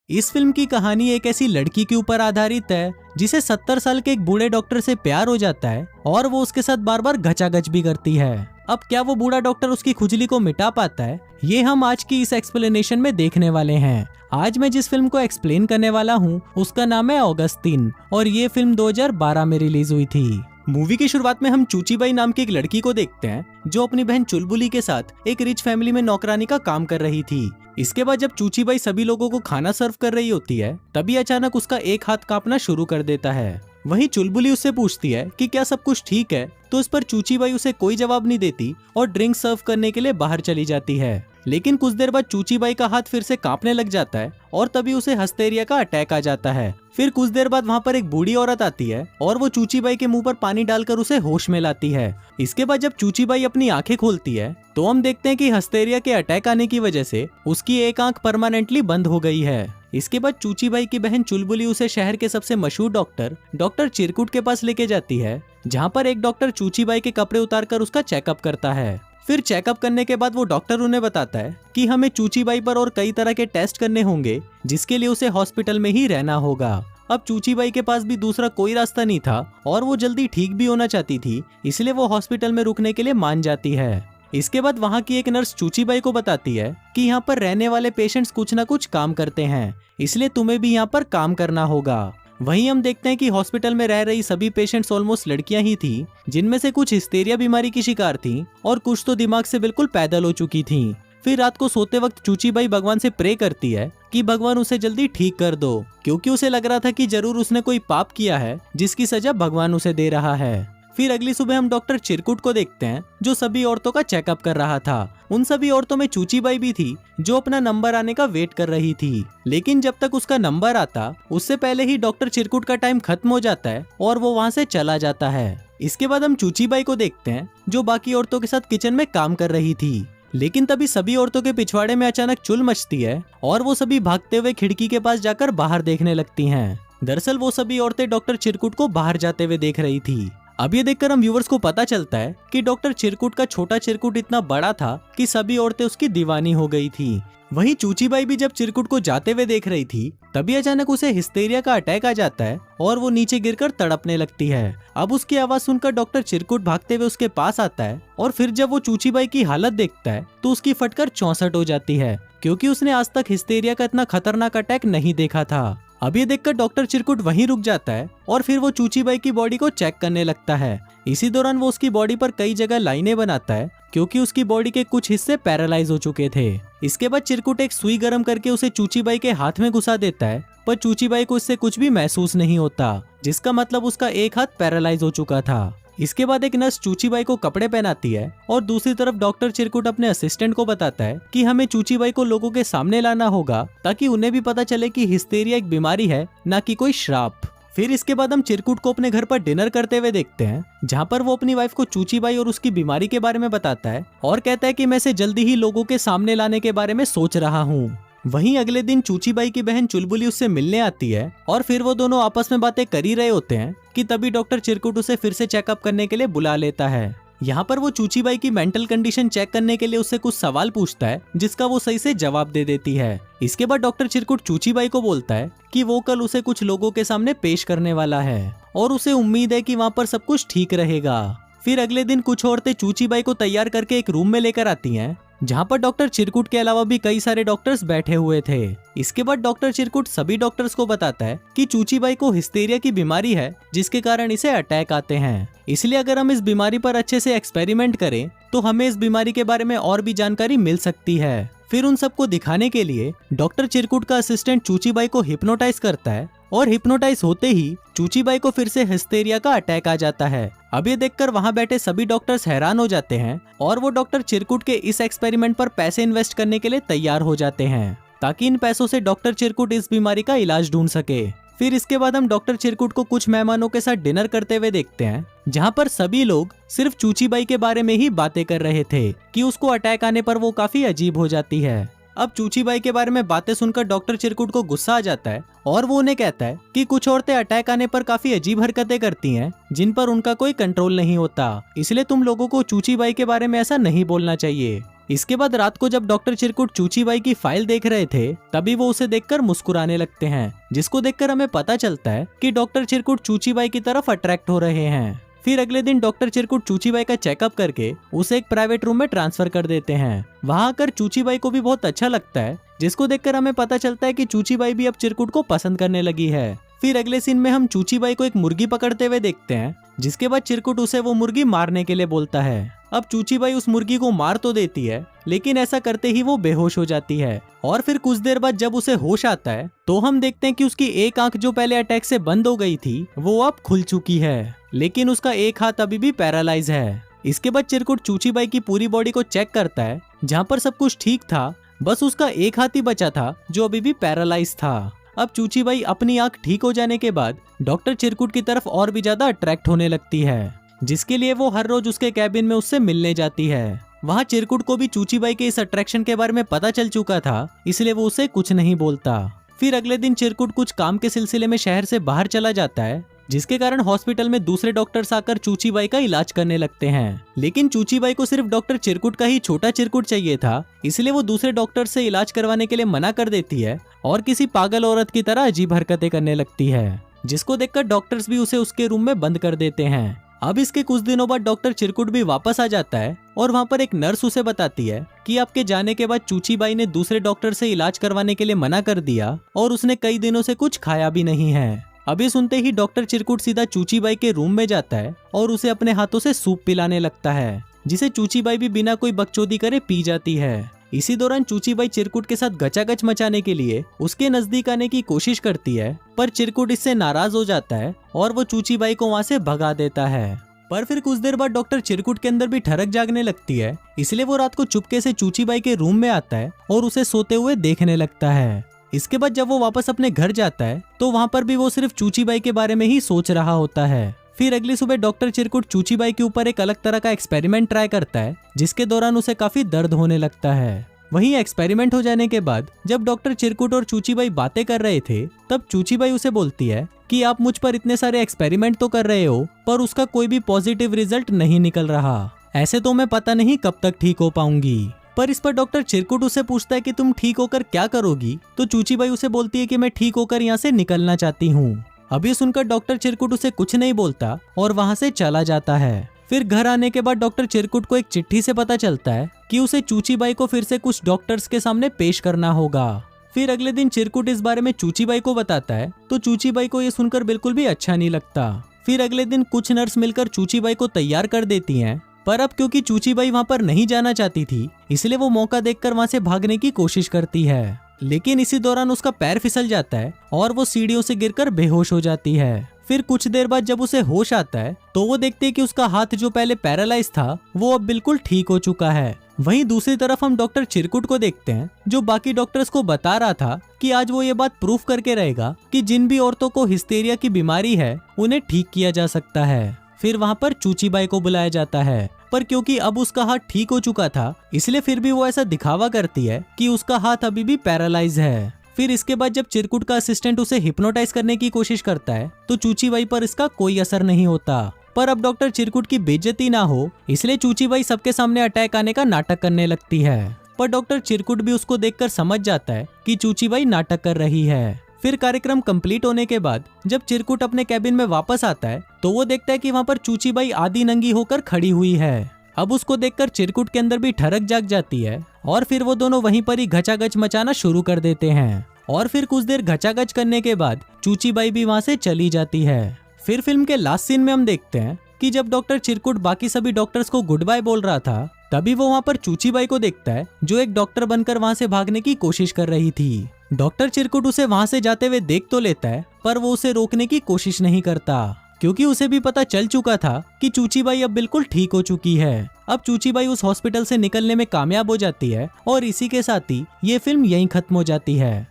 इस फिल्म की कहानी एक ऐसी लड़की के ऊपर आधारित है जिसे 70 साल के एक बूढ़े डॉक्टर से प्यार हो जाता है और वो उसके साथ बार बार घचाघच भी करती है। अब क्या वो बूढ़ा डॉक्टर उसकी खुजली को मिटा पाता है, ये हम आज की इस एक्सप्लेनेशन में देखने वाले हैं। आज मैं जिस फिल्म को एक्सप्लेन करने वाला हूँ उसका नाम है ऑगस्टीन और ये फिल्म 2012 में रिलीज हुई थी। मूवी की शुरुआत में हम चूचीबाई नाम की एक लड़की को देखते हैं जो अपनी बहन चुलबुली के साथ एक रिच फैमिली में नौकरानी का काम कर रही थी। इसके बाद जब चूचीबाई सभी लोगों को खाना सर्व कर रही होती है तभी अचानक उसका एक हाथ कांपना शुरू कर देता है। वहीं चुलबुली उससे पूछती है कि क्या सब कुछ ठीक है, तो इस पर चूचीबाई उसे कोई जवाब नहीं देती और ड्रिंक सर्व करने के लिए बाहर चली जाती है। लेकिन कुछ देर बाद चूचीबाई का हाथ फिर से कांपने लग जाता है और तभी उसे हिस्टेरिया का अटैक आ जाता है। फिर कुछ देर बाद वहाँ पर एक बूढ़ी औरत आती है और वो चूचीबाई के मुंह पर पानी डालकर उसे होश में लाती है। इसके बाद जब चूचीबाई अपनी आंखें खोलती है तो हम देखते हैं कि हिस्टेरिया के अटैक आने की वजह से उसकी एक आंख परमानेंटली बंद हो गई है। इसके बाद चूचीबाई की बहन चुलबुली उसे शहर के सबसे मशहूर डॉक्टर चिरकुट के पास लेके जाती है, जहाँ पर एक डॉक्टर चूचीबाई के कपड़े उतारकर उसका चेकअप करता है। फिर चेकअप करने के बाद वो डॉक्टर उन्हें बताता है कि हमें चूचीबाई पर और कई तरह के टेस्ट करने होंगे जिसके लिए उसे हॉस्पिटल में ही रहना होगा। अब चूचीबाई के पास भी दूसरा कोई रास्ता नहीं था और वो जल्दी ठीक भी होना चाहती थी, इसलिए वो हॉस्पिटल में रुकने के लिए मान जाती है। इसके बाद वहाँ की एक नर्स चूचीबाई को बताती है कि यहाँ पर रहने वाले पेशेंट्स कुछ ना कुछ काम करते हैं, इसलिए तुम्हें भी यहाँ पर काम करना होगा। वहीं हम देखते हैं कि हॉस्पिटल में रह रही सभी पेशेंट्स ऑलमोस्ट लड़कियां ही थी, जिनमें से कुछ हिस्टेरिया बीमारी की शिकार थी और कुछ तो दिमाग से बिल्कुल पैदल हो चुकी थी। फिर रात को सोते वक्त चूचीबाई भगवान से प्रे करती है कि भगवान उसे जल्दी ठीक कर दो, क्योंकि उसे लग रहा था कि जरूर उसने कोई पाप किया है जिसकी सजा भगवान उसे दे रहा है। फिर अगली सुबह हम डॉक्टर चिरकुट को देखते हैं जो सभी औरतों का चेकअप कर रहा था। उन सभी औरतों में चूचीबाई भी थी जो अपना नंबर आने का वेट कर रही थी, लेकिन जब तक उसका नंबर आता उससे पहले ही डॉक्टर चिरकुट का टाइम खत्म हो जाता है और वो वहाँ से चला जाता है। इसके बाद हम चूचीबाई को देखते हैं जो बाकी औरतों के साथ किचन में काम कर रही थी, लेकिन तभी सभी औरतों के पिछवाड़े में अचानक चुल मचती है और वो सभी भागते हुए खिड़की के पास जाकर बाहर देखने लगती हैं। दरअसल वो सभी औरतें डॉक्टर चिरकुट को बाहर जाते हुए देख रही थी। अब ये देखकर हम व्यूवर्स को पता चलता है कि डॉक्टर चिरकुट का छोटा चिरकुट इतना बड़ा था कि सभी औरतें उसकी दीवानी हो गई थी। वहीं चूचीबाई भी जब चिरकुट को जाते हुए देख रही थी तभी अचानक उसे हिस्टेरिया का अटैक आ जाता है और वो नीचे गिरकर तड़पने लगती है। अब उसकी आवाज सुनकर डॉक्टर चिरकुट भागते हुए उसके पास आता है और फिर जब वो चूचीबाई की हालत देखता है तो उसकी फटकर 64 हो जाती है, क्योंकि उसने आज तक हिस्टेरिया का इतना खतरनाक अटैक नहीं देखा था। अब ये देखकर डॉक्टर चिरकुट वहीं रुक जाता है और फिर वो चूचीबाई की बॉडी को चेक करने लगता है। इसी दौरान वो उसकी बॉडी पर कई जगह लाइनें बनाता है, क्योंकि उसकी बॉडी के कुछ हिस्से पैरालाइज हो चुके थे। इसके बाद चिरकुट एक सुई गर्म करके उसे चूचीबाई के हाथ में घुसा देता है, पर चूचीबाई को इससे कुछ भी महसूस नहीं होता, जिसका मतलब उसका एक हाथ पैरालाइज हो चुका था। इसके बाद एक नर्स चूचीबाई को कपड़े पहनाती है और दूसरी तरफ डॉक्टर चिरकुट अपने असिस्टेंट को बताता है कि हमें चूचीबाई को लोगों के सामने लाना होगा ताकि उन्हें भी पता चले कि हिस्टेरिया एक बीमारी है, ना कि कोई श्राप। फिर इसके बाद हम चिरकुट को अपने घर पर डिनर करते हुए देखते हैं, जहाँ पर वो अपनी वाइफ को चूचीबाई और उसकी बीमारी के बारे में बताता है और कहता है कि मैं इसे जल्दी ही लोगों के सामने लाने के बारे में सोच रहा हूँ। वहीं अगले दिन चूचीबाई की बहन चुलबुली उससे मिलने आती है और फिर वो दोनों आपस में बातें कर ही रहे होते हैं कि तभी डॉक्टर चिरकुट उसे फिर से चेकअप करने के लिए बुला लेता है। यहाँ पर वो चूचीबाई की मेंटल कंडीशन चेक करने के लिए उससे कुछ सवाल पूछता है, जिसका वो सही से जवाब दे देती है। इसके बाद डॉक्टर चिरकुट चूचीबाई को बोलता है कि वो कल उसे कुछ लोगों के सामने पेश करने वाला है और उसे उम्मीद है कि वहाँ पर सब कुछ ठीक रहेगा। फिर अगले दिन कुछ औरतें चूचीबाई को तैयार करके एक रूम में लेकर आती हैं, जहाँ पर डॉक्टर चिरकुट के अलावा भी कई सारे डॉक्टर्स बैठे हुए थे। इसके बाद डॉक्टर चिरकुट सभी डॉक्टर्स को बताता है कि चूचीबाई को हिस्टेरिया की बीमारी है, जिसके कारण इसे अटैक आते हैं। इसलिए अगर हम इस बीमारी पर अच्छे से एक्सपेरिमेंट करें तो हमें इस बीमारी के बारे में और भी जानकारी मिल सकती है। फिर उन सबको दिखाने के लिए डॉक्टर चिरकुट का असिस्टेंट चूचीबाई को हिप्नोटाइज करता है और हिप्नोटाइज होते ही चूचीबाई को फिर से हिस्टेरिया का अटैक आ जाता है। अब ये देखकर वहां बैठे सभी डॉक्टर्स हैरान हो जाते हैं और वो डॉक्टर चिरकुट के इस एक्सपेरिमेंट पर पैसे इन्वेस्ट करने के लिए तैयार हो जाते हैं, ताकि इन पैसों से डॉक्टर चिरकुट इस बीमारी का इलाज ढूंढ सके। फिर इसके बाद हम डॉक्टर चिरकुट को कुछ मेहमानों के साथ डिनर करते हुए देखते हैं, जहाँ पर सभी लोग सिर्फ चूचीबाई के बारे में ही बातें कर रहे थे कि उसको अटैक आने पर वो काफी अजीब हो जाती है। अब चूचीबाई के बारे में बातें सुनकर डॉक्टर चिरकुट को गुस्सा आ जाता है और वो उन्हें कहता है कि कुछ औरतें अटैक आने पर काफी अजीब हरकतें करती हैं, जिन पर उनका कोई कंट्रोल नहीं होता, इसलिए तुम लोगों को चूचीबाई के बारे में ऐसा नहीं बोलना चाहिए। इसके बाद रात को जब डॉक्टर चिरकुट चूचीबाई की फाइल देख रहे थे तभी वो उसे देखकर मुस्कुराने लगते हैं, जिसको देखकर हमें पता चलता है कि डॉक्टर चिरकुट चूचीबाई की तरफ अट्रैक्ट हो रहे हैं। फिर अगले दिन डॉक्टर चिरकुट चूचीबाई का चेकअप करके उसे एक प्राइवेट रूम में ट्रांसफर कर देते हैं। वहां आकर चूचीबाई को भी बहुत अच्छा लगता है, जिसको देखकर हमें पता चलता है कि चूचीबाई भी अब चिरकुट को पसंद करने लगी है। फिर अगले सीन में हम चूचीबाई को एक मुर्गी पकड़ते हुए देखते हैं, जिसके बाद चिरकुट उसे वो मुर्गी मारने के लिए बोलता है। अब चूचीबाई उस मुर्गी को मार तो देती है, लेकिन ऐसा करते ही वो बेहोश हो जाती है। और फिर कुछ देर बाद जब उसे होश आता है तो हम देखते हैं कि उसकी एक आंख जो पहले अटैक से बंद हो गई थी वो अब खुल चुकी है, लेकिन उसका एक हाथ अभी भी पैरालाइज है। इसके बाद चिरकुट चूचीबाई की पूरी बॉडी को चेक करता है, जहाँ पर सब कुछ ठीक था, बस उसका एक हाथ ही बचा था जो अभी भी पैरालाइज था। अब चूचीबाई अपनी आंख ठीक हो जाने के बाद डॉक्टर चिरकुट की तरफ और भी ज्यादा अट्रैक्ट होने लगती है, जिसके लिए वो हर रोज उसके कैबिन में उससे मिलने जाती है। वहाँ चिरकुट को भी चूचीबाई के इस अट्रैक्शन के बारे में पता चल चुका था, इसलिए वो उसे कुछ नहीं बोलता। फिर अगले दिन चिरकुट कुछ काम के सिलसिले में शहर से बाहर चला जाता है, जिसके कारण हॉस्पिटल में दूसरे डॉक्टर्स आकर चूचीबाई का इलाज करने लगते हैं। लेकिन चूचीबाई को सिर्फ डॉक्टर चिरकुट का ही छोटा चिरकुट चाहिए था, इसलिए वो दूसरे डॉक्टर से इलाज करवाने के लिए मना कर देती है और किसी पागल औरत की तरह अजीब हरकतें करने लगती है, जिसको देखकर डॉक्टर्स भी उसे उसके रूम में बंद कर देते हैं। अब इसके कुछ दिनों बाद डॉक्टर चिरकुट भी वापस आ जाता है और वहाँ पर एक नर्स उसे बताती है कि आपके जाने के बाद चूचीबाई ने दूसरे डॉक्टर से इलाज करवाने के लिए मना कर दिया और उसने कई दिनों से कुछ खाया भी नहीं है। अभी सुनते ही डॉक्टर चिरकुट सीधा चूचीबाई के रूम में जाता है और उसे अपने हाथों से सूप पिलाने लगता है, जिसे चूचीबाई भी बिना कोई बकचोदी करे पी जाती है। इसी दौरान चूचीबाई चिरकुट के साथ गचागच मचाने के लिए उसके नजदीक आने की कोशिश करती है, पर चिरकुट इससे नाराज हो जाता है और वो चूचीबाई को वहाँ से भगा देता है। पर फिर कुछ देर बाद डॉक्टर चिरकुट के अंदर भी ठरक जागने लगती है, इसलिए वो रात को चुपके से चूचीबाई के रूम में आता है और उसे सोते हुए देखने लगता है। इसके बाद जब वो वापस अपने घर जाता है तो वहाँ पर भी वो सिर्फ चूचीबाई के बारे में ही सोच रहा होता है। फिर अगली सुबह डॉक्टर चिरकुट चूचीबाई के ऊपर एक अलग तरह का एक्सपेरिमेंट ट्राई करता है, जिसके दौरान उसे काफी दर्द होने लगता है। वहीं एक्सपेरिमेंट हो जाने के बाद जब डॉक्टर चिरकुट और चूचीबाई बातें कर रहे थे तब चूचीबाई उसे बोलती है कि आप मुझ पर इतने सारे एक्सपेरिमेंट तो कर रहे हो, पर उसका कोई भी पॉजिटिव रिजल्ट नहीं निकल रहा। ऐसे तो मैं पता नहीं कब तक ठीक हो पाऊंगी। पर इस पर डॉक्टर चिरकुट उसे पूछता है कि तुम ठीक होकर क्या करोगी, तो चूचीबाई उसे बोलती है कि मैं ठीक होकर यहाँ से निकलना चाहती हूँ। अब ये सुनकर डॉक्टर चिरकुट उसे कुछ नहीं बोलता और वहाँ से चला जाता है। फिर घर आने के बाद डॉक्टर चिरकुट को एक चिट्ठी से पता चलता है कि उसे चूचीबाई को फिर से कुछ डॉक्टर्स के सामने पेश करना होगा। फिर अगले दिन चिरकुट इस बारे में चूचीबाई को बताता है तो चूचीबाई को ये सुनकर बिल्कुल भी अच्छा नहीं लगता। फिर अगले दिन कुछ नर्स मिलकर चूचीबाई को तैयार कर देती हैं, पर अब क्योंकि चूचीबाई वहाँ पर नहीं जाना चाहती थी इसलिए वो मौका देखकर वहाँ से भागने की कोशिश करती है, लेकिन इसी दौरान उसका पैर फिसल जाता है और वो सीढ़ियों से गिरकर बेहोश हो जाती है। फिर कुछ देर बाद जब उसे होश आता है तो वो देखते है कि उसका हाथ जो पहले पैरालाइज था वो अब बिल्कुल ठीक हो चुका है। वहीं दूसरी तरफ हम डॉक्टर चिरकुट को देखते हैं जो बाकी डॉक्टर्स को बता रहा था कि आज वो ये बात प्रूफ करके रहेगा कि जिन भी औरतों को हिस्टेरिया की बीमारी है उन्हें ठीक किया जा सकता है। फिर वहाँ पर चूचीबाई को बुलाया जाता है, पर क्योंकि अब उसका हाथ ठीक हो चुका था इसलिए फिर भी वो ऐसा दिखावा करती है कि उसका हाथ अभी भी पैरालाइज है। फिर इसके बाद जब चिरकुट का असिस्टेंट उसे हिप्नोटाइज करने की कोशिश करता है तो चूचीबाई पर इसका कोई असर नहीं होता। पर अब डॉक्टर चिरकुट की बेइज्जती ना हो इसलिए चूचीबाई सबके सामने अटैक आने का नाटक करने लगती है, पर डॉक्टर चिरकुट भी उसको देखकर समझ जाता है कि चूचीबाई नाटक कर रही है। फिर कार्यक्रम कंप्लीट होने के बाद जब चिरकुट अपने कैबिन में वापस आता है तो वो देखता है कि वहाँ पर चूचीबाई आधी नंगी होकर खड़ी हुई है। अब उसको देखकर चिरकुट के अंदर भी ठरक जाग जाती है और फिर वो दोनों वहीं पर ही घचाघच मचाना शुरू कर देते हैं। और फिर कुछ देर घचाघच करने के बाद चूचीबाई भी वहाँ से चली जाती है। फिर फिल्म के लास्ट सीन में हम देखते हैं कि जब डॉक्टर चिरकुट बाकी सभी डॉक्टर्स को गुड बाय बोल रहा था तभी वो वहाँ पर चूचीबाई को देखता है जो एक डॉक्टर बनकर वहाँ से भागने की कोशिश कर रही थी। डॉक्टर चिरकुट उसे वहाँ से जाते हुए देख तो लेता है पर वो उसे रोकने की कोशिश नहीं करता, क्योंकि उसे भी पता चल चुका था कि चूचीबाई अब बिल्कुल ठीक हो चुकी है। अब चूचीबाई उस हॉस्पिटल से निकलने में कामयाब हो जाती है और इसी के साथ ही ये फिल्म यहीं खत्म हो जाती है।